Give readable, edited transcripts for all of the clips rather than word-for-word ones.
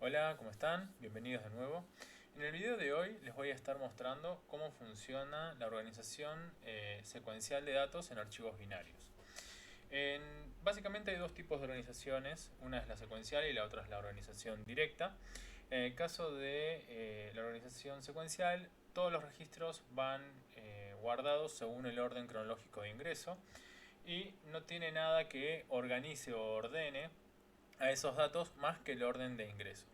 Hola, ¿cómo están? Bienvenidos de nuevo. En el video de hoy les voy a estar mostrando cómo funciona la organización secuencial de datos en archivos binarios. Básicamente hay dos tipos de organizaciones, una es la secuencial y la otra es la organización directa. En el caso de la organización secuencial, todos los registros van guardados según el orden cronológico de ingreso y no tiene nada que organice o ordene a esos datos más que el orden de ingreso.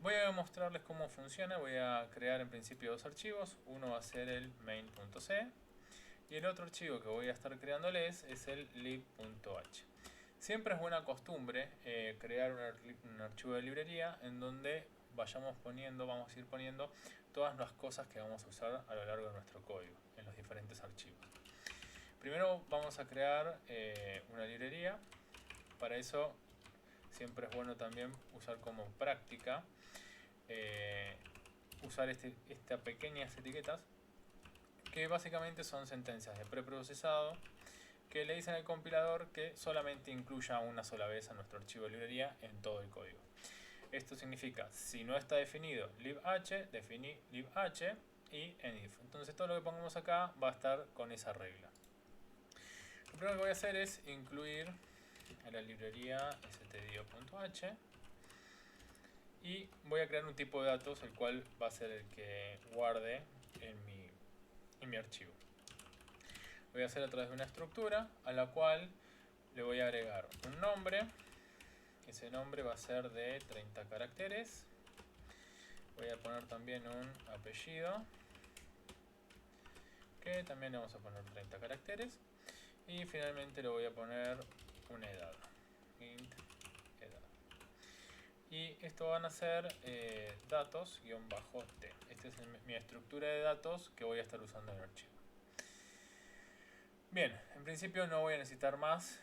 Voy a mostrarles cómo funciona. Voy a crear en principio dos archivos. Uno va a ser el main.c y el otro archivo que voy a estar creándoles es el lib.h. Siempre es buena costumbre crear un archivo de librería en donde vamos a ir poniendo todas las cosas que vamos a usar a lo largo de nuestro código en los diferentes archivos. Primero vamos a crear una librería. Para eso siempre es bueno también usar como práctica usar estas pequeñas etiquetas que básicamente son sentencias de preprocesado que le dicen al compilador que solamente incluya una sola vez a nuestro archivo de librería en todo el código. Esto significa, si no está definido libh, definí libh y en if. Entonces todo lo que pongamos acá va a estar con esa regla. Lo primero que voy a hacer es incluir a la librería stdio.h y voy a crear un tipo de datos el cual va a ser el que guarde en mi archivo. Voy a hacer a través de una estructura a la cual le voy a agregar un nombre. Ese nombre va a ser de 30 caracteres. Voy a poner también un apellido que también le vamos a poner 30 caracteres. Y finalmente le voy a poner una edad, int edad. Y esto van a ser datos-t. Esta es mi estructura de datos que voy a estar usando en el archivo. Bien, en principio no voy a necesitar más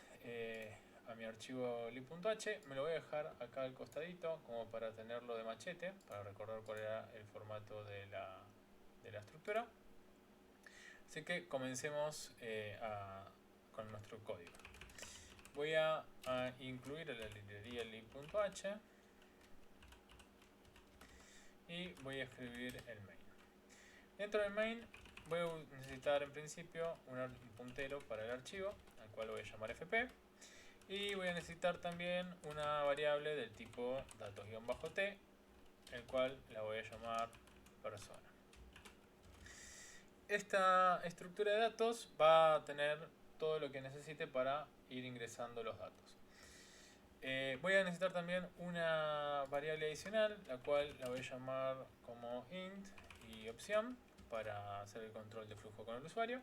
a mi archivo lib.h. Me lo voy a dejar acá al costadito como para tenerlo de machete, para recordar cuál era el formato de la estructura. Así que comencemos con nuestro código. Voy a incluir la librería lib.h y voy a escribir el main. Dentro del main voy a necesitar en principio un puntero para el archivo, al cual voy a llamar fp. Y voy a necesitar también una variable del tipo datos-t, el cual la voy a llamar persona. Esta estructura de datos va a tener todo lo que necesite para ir ingresando los datos. Voy a necesitar también una variable adicional, la cual la voy a llamar como int y opción para hacer el control de flujo con el usuario.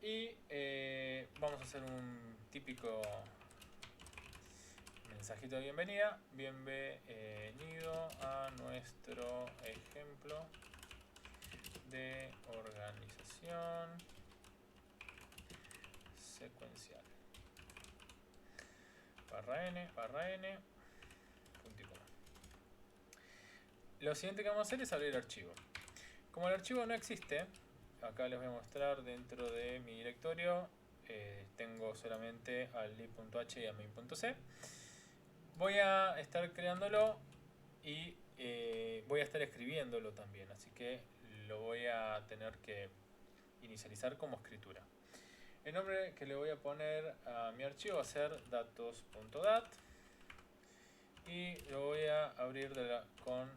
Y vamos a hacer un típico mensajito de bienvenida. Bienvenido a nuestro ejemplo de organización secuencial. /n, punto y coma. Lo siguiente que vamos a hacer es abrir el archivo. Como el archivo no existe, acá les voy a mostrar dentro de mi directorio, tengo solamente al lib.h y al main.c. Voy a estar creándolo y voy a estar escribiéndolo también, así que lo voy a tener que inicializar como escritura. El nombre que le voy a poner a mi archivo va a ser datos.dat y lo voy a abrir con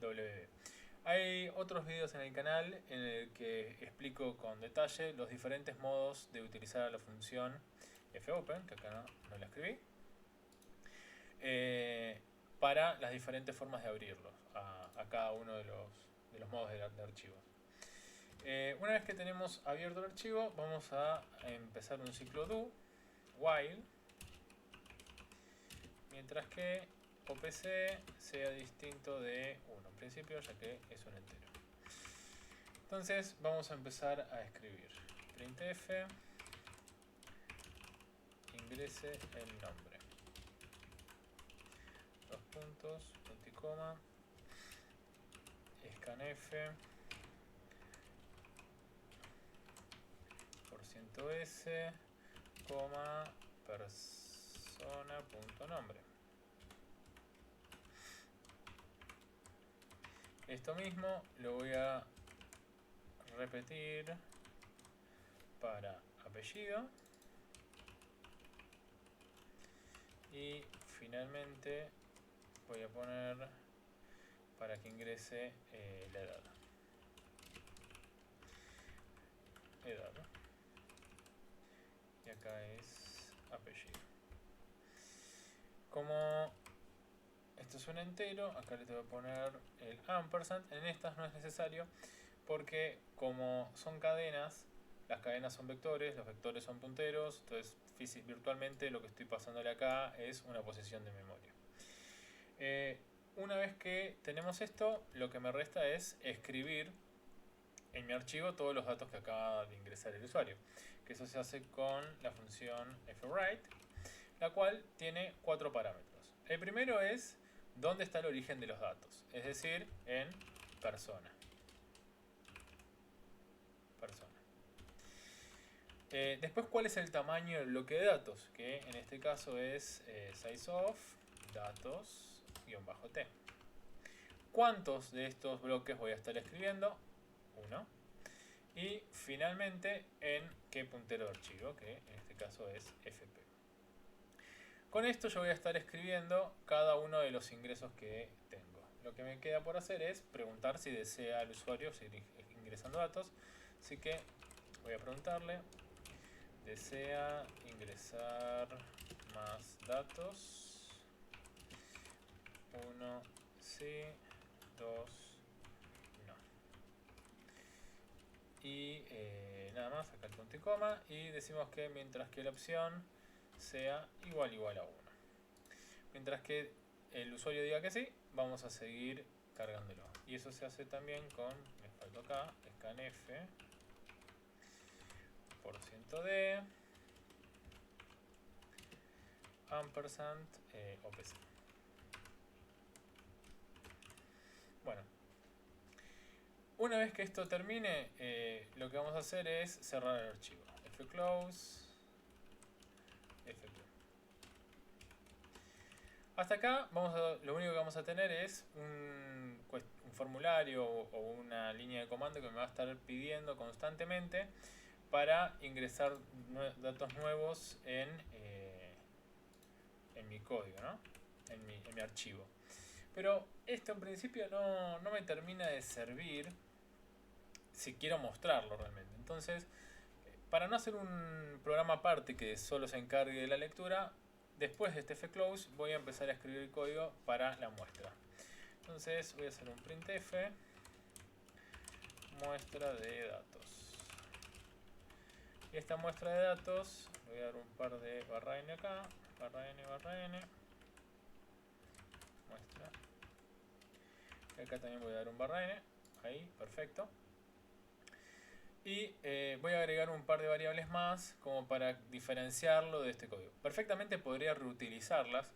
wb. Hay otros vídeos en el canal en el que explico con detalle los diferentes modos de utilizar la función fopen, que acá no la escribí, para las diferentes formas de abrirlos a cada uno de los modos de archivos. Una vez que tenemos abierto el archivo, vamos a empezar un ciclo do, while, mientras que OPC sea distinto de 1 en principio, ya que es un entero. Entonces vamos a empezar a escribir printf ingrese el nombre, dos puntos, punto y coma, scanf %s, coma, persona.nombre. Esto mismo lo voy a repetir para apellido. Y finalmente voy a poner para que ingrese la edad. Y acá es apellido. Como esto es un entero, acá le tengo que poner el ampersand. En estas no es necesario porque como son cadenas, las cadenas son vectores, los vectores son punteros, entonces virtualmente lo que estoy pasándole acá es una posición de memoria. Una vez que tenemos esto, lo que me resta es escribir en mi archivo todos los datos que acaba de ingresar el usuario. Que eso se hace con la función fwrite, la cual tiene 4 parámetros. El primero es dónde está el origen de los datos, es decir, en persona. Después, ¿cuál es el tamaño del bloque de datos? Que en este caso es sizeOf datos-t. ¿Cuántos de estos bloques voy a estar escribiendo? 1. Y finalmente, en qué puntero de archivo, que en este caso es fp. Con esto yo voy a estar escribiendo cada uno de los ingresos que tengo. Lo que me queda por hacer es preguntar si desea el usuario seguir ingresando datos. Así que voy a preguntarle, ¿desea ingresar más datos? 1, sí, 2, no. Y nada más, acá el punto y coma. Y decimos que mientras que la opción sea igual a 1. Mientras que el usuario diga que sí, vamos a seguir cargándolo. Y eso se hace también con, me faltó acá, scanf %d ampersand opc. Bueno, una vez que esto termine, lo que vamos a hacer es cerrar el archivo. fclose, fp. Hasta acá lo único que vamos a tener es un formulario o una línea de comando que me va a estar pidiendo constantemente para ingresar datos nuevos en mi código, ¿no? en mi archivo. Pero esto en principio no me termina de servir si quiero mostrarlo realmente. Entonces, para no hacer un programa aparte que solo se encargue de la lectura, después de este fclose voy a empezar a escribir el código para la muestra. Entonces voy a hacer un printf muestra de datos. Y esta muestra de datos le voy a dar un par de barra n acá, barra n, muestra. Y acá también voy a dar un barra n, ahí, perfecto. Y voy a agregar un par de variables más como para diferenciarlo de este código. Perfectamente podría reutilizarlas,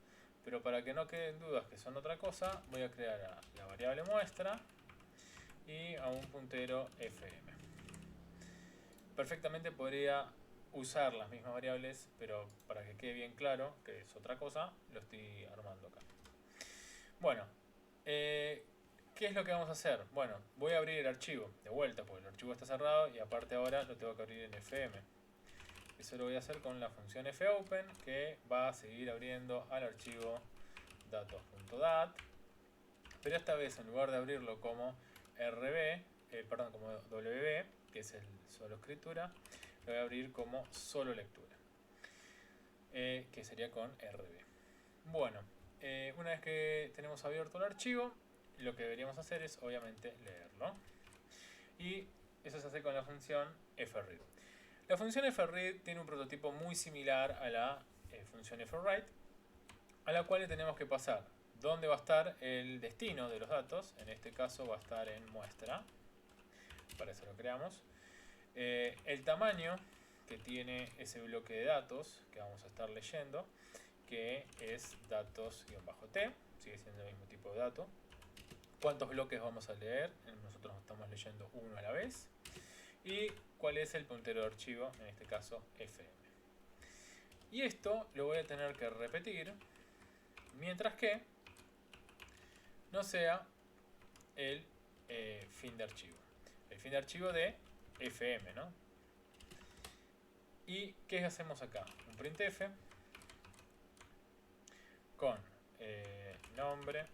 pero para que no queden dudas que son otra cosa, voy a crear la variable muestra y a un puntero fm. Perfectamente podría usar las mismas variables, pero para que quede bien claro que es otra cosa, lo estoy armando acá. Bueno, ¿qué es lo que vamos a hacer? Bueno, voy a abrir el archivo de vuelta porque el archivo está cerrado y aparte ahora lo tengo que abrir en fm. Eso lo voy a hacer con la función fopen que va a seguir abriendo al archivo datos.dat, pero esta vez en lugar de abrirlo como como wb, que es el solo escritura, lo voy a abrir como solo lectura, que sería con rb. Bueno, una vez que tenemos abierto el archivo, lo que deberíamos hacer es obviamente leerlo. Y eso se hace con la función fread. La función fread tiene un prototipo muy similar a la función fwrite, a la cual le tenemos que pasar dónde va a estar el destino de los datos. En este caso va a estar en muestra, para eso lo creamos. El tamaño que tiene ese bloque de datos que vamos a estar leyendo, que es datos-t, sigue siendo el mismo tipo de dato. ¿Cuántos bloques vamos a leer? Nosotros estamos leyendo uno a la vez. Y cuál es el puntero de archivo, en este caso fm. Y esto lo voy a tener que repetir mientras que no sea el fin de archivo. El fin de archivo de FM, ¿no? ¿Y qué hacemos acá? Un printf con nombre,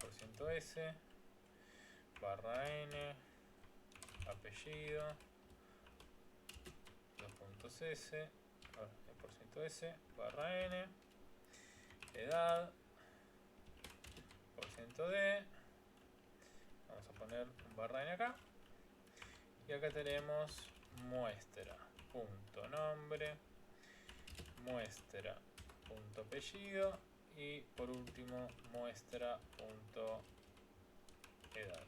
%s, /n, apellido, %s, %s, /n, edad, %d, vamos a poner un /n acá, y acá tenemos muestra.nombre, muestra.apellido y por último muestra.edad.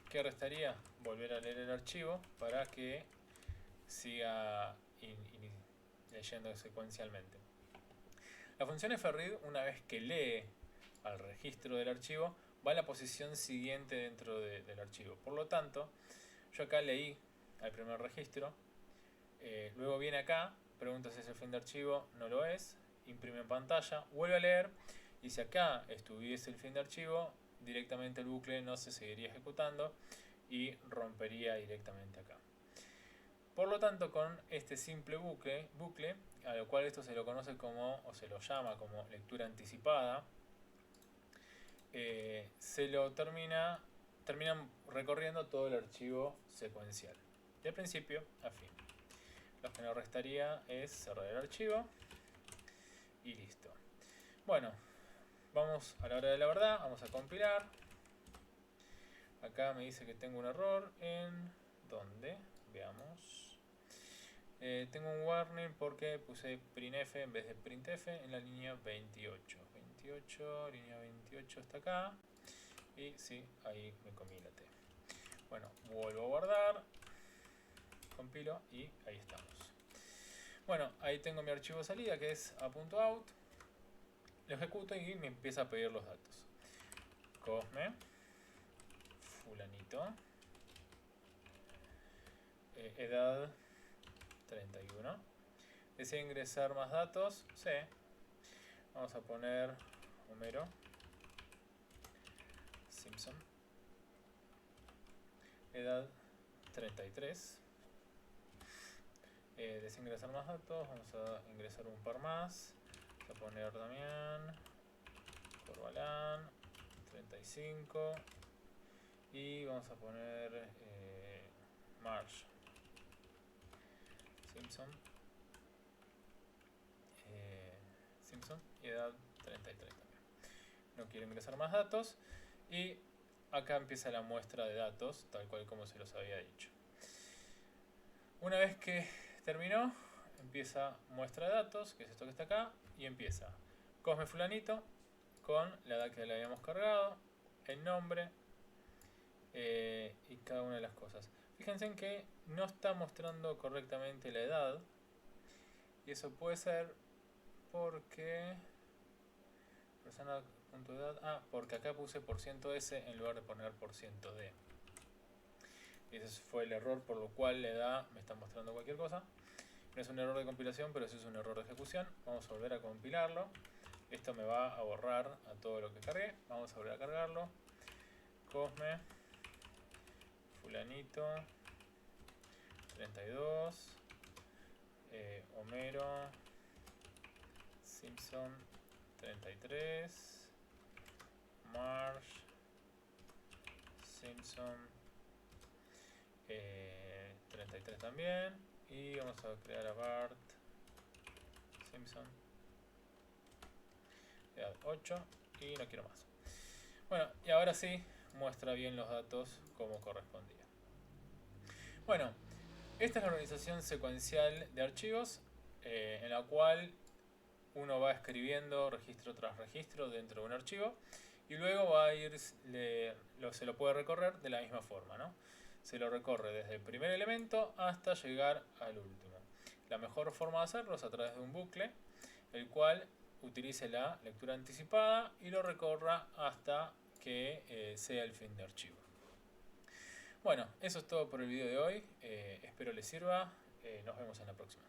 ¿Qué restaría? Volver a leer el archivo para que siga leyendo secuencialmente. La función fread, una vez que lee al registro del archivo, va a la posición siguiente dentro del archivo. Por lo tanto, yo acá leí al primer registro, luego viene acá, pregunta si es el fin de archivo, no lo es, imprime en pantalla, vuelve a leer, y si acá estuviese el fin de archivo, directamente el bucle no se seguiría ejecutando y rompería directamente acá. Por lo tanto, con este simple bucle, a lo cual esto se lo conoce como, o se lo llama como lectura anticipada, terminan recorriendo todo el archivo secuencial, de principio a fin. Lo que nos restaría es cerrar el archivo y listo. Bueno, vamos a la hora de la verdad, vamos a compilar. Acá me dice que tengo un error en... ¿dónde? Veamos. Tengo un warning porque puse printf en vez de printf en la línea 28. Línea 28 está acá. Y sí, ahí me comí la T. Bueno, vuelvo a guardar. Compilo y ahí estamos. Bueno, ahí tengo mi archivo de salida que es a.out. Lo ejecuto y me empieza a pedir los datos. Cosme, fulanito, edad 31. ¿Desea ingresar más datos? Sí. Vamos a poner Homero Simpson. Edad 33. ¿Desea ingresar más datos? Vamos a ingresar un par más. Vamos a poner Damián Corbalán 35. Y vamos a poner Marge Simpson. Y edad 33 también. No quiero ingresar más datos. Y acá empieza la muestra de datos, tal cual como se los había dicho. Una vez que terminó, empieza muestra de datos, que es esto que está acá, y empieza Cosme fulanito con la edad que le habíamos cargado, el nombre y cada una de las cosas. Fíjense en que no está mostrando correctamente la edad, y eso puede ser porque persona.edad, porque acá puse %s en lugar de poner %d. Y ese fue el error por lo cual la edad me está mostrando cualquier cosa. No es un error de compilación, pero sí es un error de ejecución. Vamos a volver a compilarlo. Esto me va a borrar a todo lo que cargué. Vamos a volver a cargarlo. Cosme fulanito 32. Homero Simpson 33. Marge Simpson 33 también. Y vamos a crear a Bart Simpson edad 8 y no quiero más. Bueno, y ahora sí muestra bien los datos como correspondía. Bueno, esta es la organización secuencial de archivos en la cual uno va escribiendo registro tras registro dentro de un archivo y luego va a ir, se lo puede recorrer de la misma forma, ¿no? Se lo recorre desde el primer elemento hasta llegar al último. La mejor forma de hacerlo es a través de un bucle, el cual utilice la lectura anticipada y lo recorra hasta que sea el fin de archivo. Bueno, eso es todo por el video de hoy. Espero les sirva. Nos vemos en la próxima.